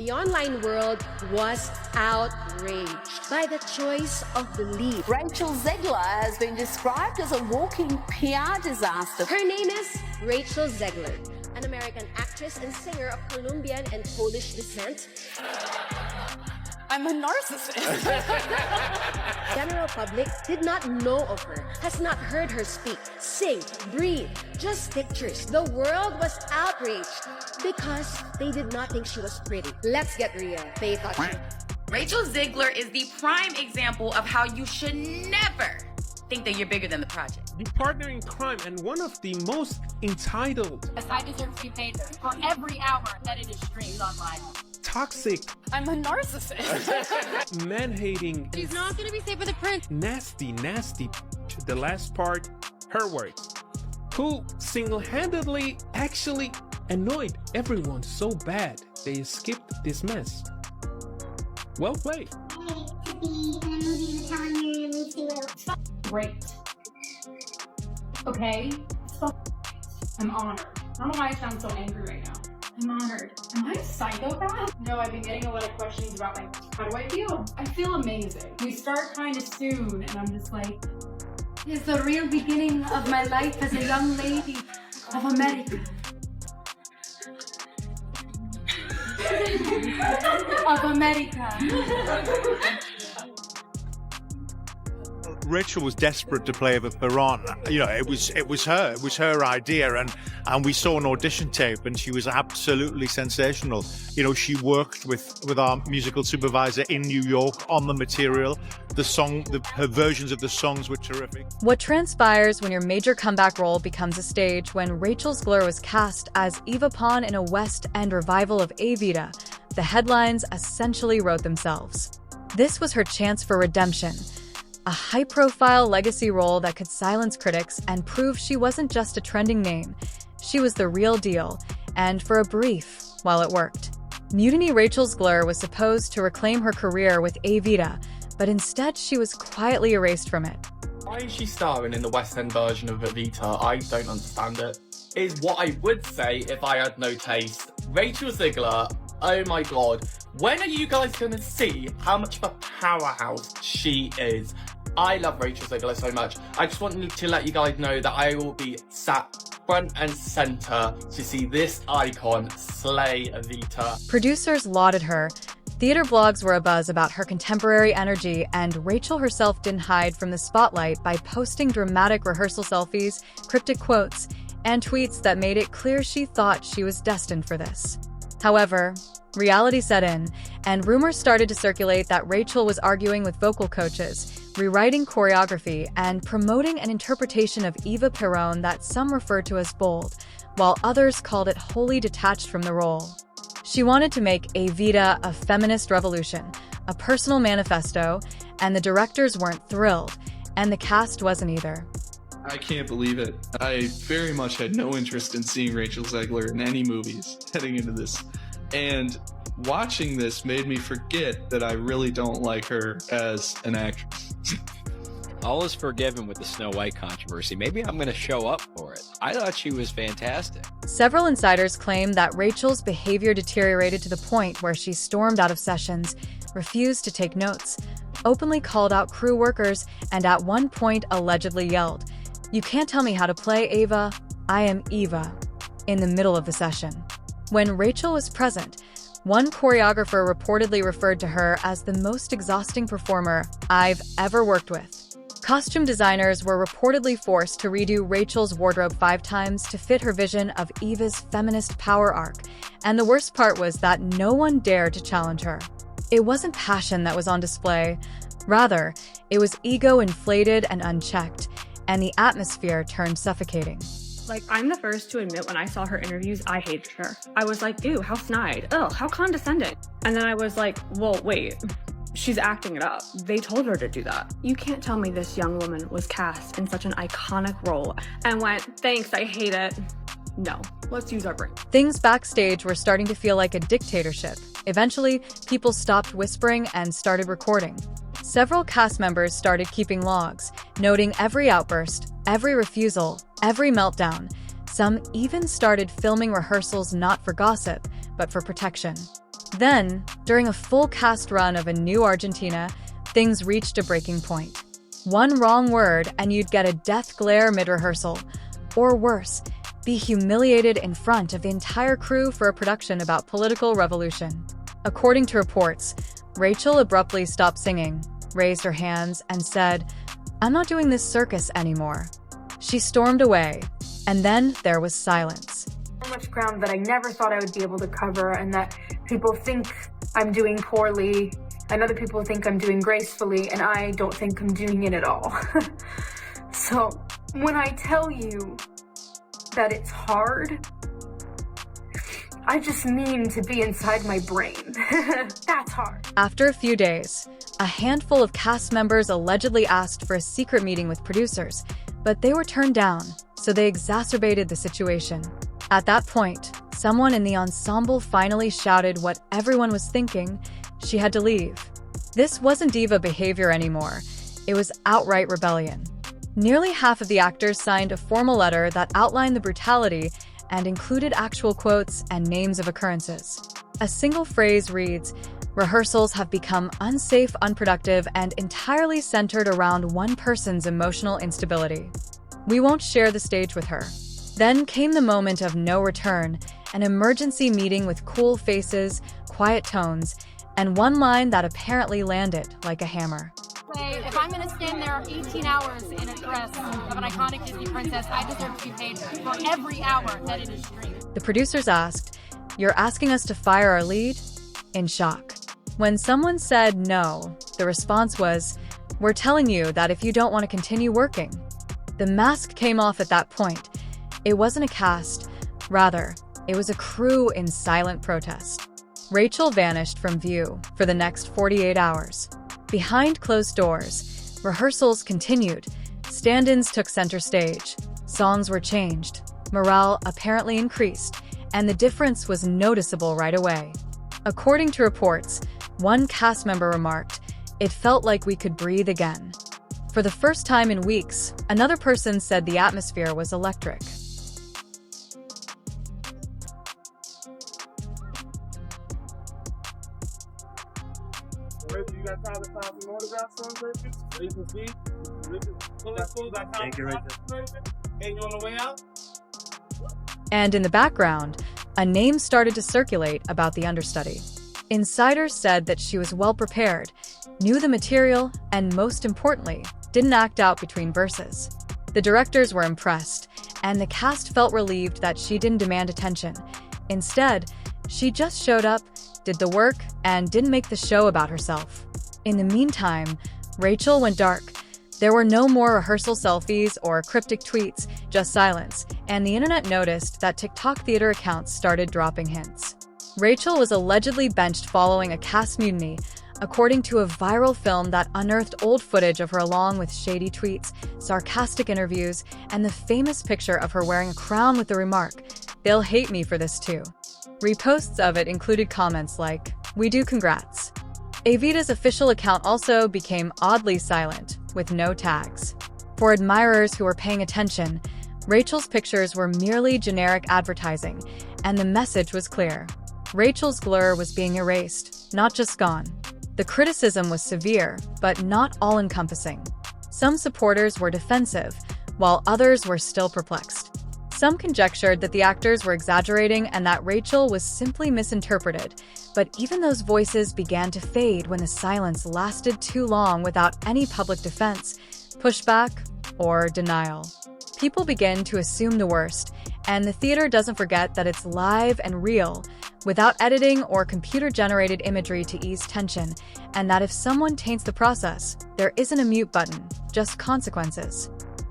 The online world was outraged by the choice of the lead. Rachel Zegler has been described as a walking PR disaster. Her name is Rachel Zegler, an American actress and singer of Colombian and Polish descent. I'm a narcissist. General public did not know of her, has not heard her speak, sing, breathe, just pictures. The world was outraged because they did not think she was pretty. Let's get real. They thought she... Rachel Zegler is the prime example of how you should never think that you're bigger than the project. The partner in crime and one of the most entitled. As I deserve to be paid for every hour that it is streamed online. Toxic. I'm a narcissist. Man-hating. She's not gonna be safe with a prince. Nasty. The last part, her words. Who single-handedly actually annoyed everyone so bad they escaped this mess. Well played. To be in a movie with Helen Mirren and Lucy Liu. Great. Okay? I'm honored. I don't know why I sound so angry right now. I'm honored. Am I a psychopath? No, I've been getting a lot of questions about how do I feel? I feel amazing. We start kind of soon, and I'm just like, it's the real beginning of my life as a young lady of America. Of America. Rachel was desperate to play Eva Perón. You know, it was her idea, and we saw an audition tape, and she was absolutely sensational. You know, she worked with our musical supervisor in New York on the material. Her versions of the songs were terrific. What transpires when your major comeback role becomes a stage when Rachel Zegler was cast as Eva Perón in a West End revival of Evita, the headlines essentially wrote themselves. This was her chance for redemption. A high-profile legacy role that could silence critics and prove she wasn't just a trending name. She was the real deal, and for a brief, while it worked. Mutiny Rachel Zegler was supposed to reclaim her career with Evita, but instead she was quietly erased from it. Why is she starring in the West End version of Evita? I don't understand it. Is what I would say if I had no taste. Rachel Zegler, oh my god. When are you guys going to see how much of a powerhouse she is? I love Rachel Zegler so much. I just want to let you guys know that I will be sat front and center to see this icon slay Evita. Producers lauded her. Theater blogs were abuzz about her contemporary energy, and Rachel herself didn't hide from the spotlight by posting dramatic rehearsal selfies, cryptic quotes, and tweets that made it clear she thought she was destined for this. However, reality set in, and rumors started to circulate that Rachel was arguing with vocal coaches, rewriting choreography, and promoting an interpretation of Eva Perón that some referred to as bold, while others called it wholly detached from the role. She wanted to make Evita a feminist revolution, a personal manifesto, and the directors weren't thrilled, and the cast wasn't either. I can't believe it. I very much had no interest in seeing Rachel Zegler in any movies heading into this. And watching this made me forget that I really don't like her as an actress. All is forgiven with the Snow White controversy. Maybe I'm going to show up for it. I thought she was fantastic. Several insiders claim that Rachel's behavior deteriorated to the point where she stormed out of sessions, refused to take notes, openly called out crew workers, and at one point allegedly yelled, "You can't tell me how to play, Ava. I am Eva," in the middle of the session. When Rachel was present, one choreographer reportedly referred to her as the most exhausting performer I've ever worked with. Costume designers were reportedly forced to redo Rachel's wardrobe 5 times to fit her vision of Eva's feminist power arc, and the worst part was that no one dared to challenge her. It wasn't passion that was on display. Rather, it was ego inflated and unchecked, and the atmosphere turned suffocating. Like, I'm the first to admit when I saw her interviews, I hated her. I was like, ew, how snide. Ugh, how condescending. And then I was like, well, wait, she's acting it up. They told her to do that. You can't tell me this young woman was cast in such an iconic role and went, thanks, I hate it. No, let's use our brain. Things backstage were starting to feel like a dictatorship. Eventually, people stopped whispering and started recording. Several cast members started keeping logs, noting every outburst, every refusal, every meltdown. Some even started filming rehearsals not for gossip, but for protection. Then, during a full cast run of A New Argentina, things reached a breaking point. One wrong word and you'd get a death glare mid-rehearsal. Or worse, be humiliated in front of the entire crew for a production about political revolution. According to reports, Rachel abruptly stopped singing, raised her hands, and said, "I'm not doing this circus anymore." She stormed away, and then there was silence. So much ground that I never thought I would be able to cover, and that people think I'm doing poorly, and other people think I'm doing gracefully, and I don't think I'm doing it at all. So when I tell you that it's hard, I just mean to be inside my brain. That's hard. After a few days, a handful of cast members allegedly asked for a secret meeting with producers, but they were turned down, so they exacerbated the situation. At that point, someone in the ensemble finally shouted what everyone was thinking: she had to leave. This wasn't diva behavior anymore. It was outright rebellion. Nearly half of the actors signed a formal letter that outlined the brutality and included actual quotes and names of occurrences. A single phrase reads, "Rehearsals have become unsafe, unproductive, and entirely centered around one person's emotional instability. We won't share the stage with her." Then came the moment of no return, an emergency meeting with cool faces, quiet tones, and one line that apparently landed like a hammer. If I'm going to stand there 18 hours in a dress of an iconic Disney princess, I deserve to be paid for every hour that it is streamed. The producers asked, "You're asking us to fire our lead?" In shock. When someone said no, the response was, "We're telling you that if you don't want to continue working." The mask came off at that point. It wasn't a cast. Rather, it was a crew in silent protest. Rachel vanished from view for the next 48 hours. Behind closed doors, rehearsals continued, stand-ins took center stage, songs were changed, morale apparently increased, and the difference was noticeable right away. According to reports, one cast member remarked, "It felt like we could breathe again." For the first time in weeks, another person said the atmosphere was electric. You got time to find some autographs on Rachel? So you can see. Thank you, Rachel. And you on the way out? And in the background, a name started to circulate about the understudy. Insiders said that she was well prepared, knew the material, and most importantly, didn't act out between verses. The directors were impressed, and the cast felt relieved that she didn't demand attention. Instead, she just showed up, did the work, and didn't make the show about herself. In the meantime, Rachel went dark. There were no more rehearsal selfies or cryptic tweets, just silence, and the internet noticed that TikTok theater accounts started dropping hints. Rachel was allegedly benched following a cast mutiny, according to a viral film that unearthed old footage of her along with shady tweets, sarcastic interviews, and the famous picture of her wearing a crown with the remark, "They'll hate me for this too." Reposts of it included comments like, "We do congrats." Evita's official account also became oddly silent, with no tags. For admirers who were paying attention, Rachel's pictures were merely generic advertising, and the message was clear. Rachel's glare was being erased, not just gone. The criticism was severe, but not all-encompassing. Some supporters were defensive, while others were still perplexed. Some conjectured that the actors were exaggerating and that Rachel was simply misinterpreted, but even those voices began to fade when the silence lasted too long without any public defense, pushback, or denial. People begin to assume the worst, and the theater doesn't forget that it's live and real, without editing or computer-generated imagery to ease tension, and that if someone taints the process, there isn't a mute button, just consequences.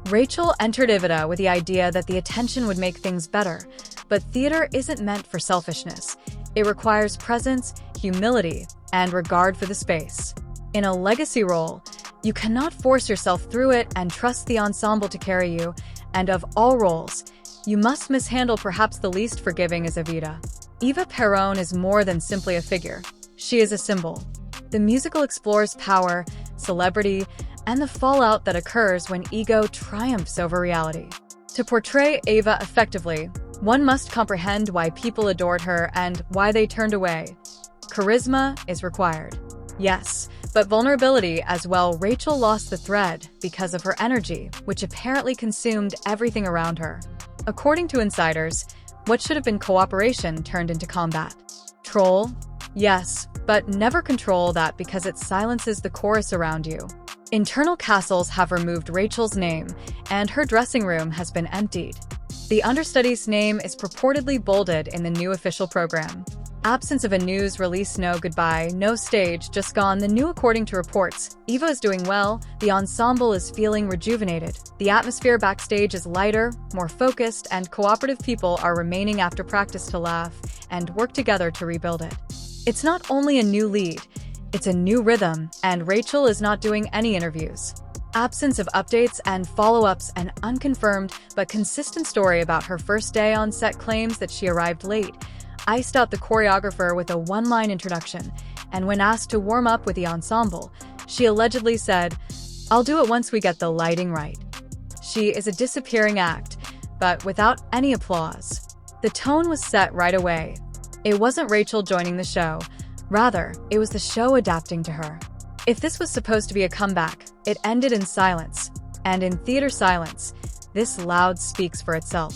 Rachel entered Evita with the idea that the attention would make things better, but theater isn't meant for selfishness. It requires presence, humility, and regard for the space. In a legacy role, you cannot force yourself through it and trust the ensemble to carry you, and of all roles, you must mishandle perhaps the least forgiving as Evita. Eva Perón is more than simply a figure. She is a symbol. The musical explores power, celebrity, and the fallout that occurs when ego triumphs over reality. To portray Eva effectively, one must comprehend why people adored her and why they turned away. Charisma is required. Yes, but vulnerability as well. Rachel lost the thread because of her energy, which apparently consumed everything around her. According to insiders, what should have been cooperation turned into combat. Troll? Yes, but never control that because it silences the chorus around you. Internal castles have removed Rachel's name, and her dressing room has been emptied. The understudy's name is purportedly bolded in the new official program. Absence of a news release. No goodbye, no stage, just gone. The new. According to reports, Eva is doing well, the ensemble is feeling rejuvenated. The atmosphere backstage is lighter, more focused, and cooperative people are remaining after practice to laugh and work together to rebuild it. It's not only a new lead, it's a new rhythm, and Rachel is not doing any interviews. Absence of updates and follow-ups. An unconfirmed but consistent story about her first day on set claims that she arrived late, iced out the choreographer with a one-line introduction, and when asked to warm up with the ensemble, she allegedly said, "I'll do it once we get the lighting right." She is a disappearing act, but without any applause. The tone was set right away. It wasn't Rachel joining the show. Rather, it was the show adapting to her. If this was supposed to be a comeback, it ended in silence. And in theater silence, this loud speaks for itself.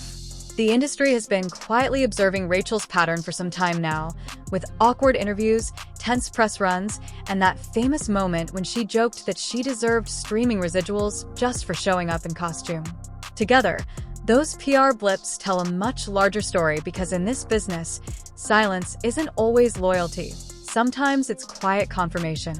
The industry has been quietly observing Rachel's pattern for some time now, with awkward interviews, tense press runs, and that famous moment when she joked that she deserved streaming residuals just for showing up in costume. Together, those PR blips tell a much larger story because in this business, silence isn't always loyalty. Sometimes it's quiet confirmation.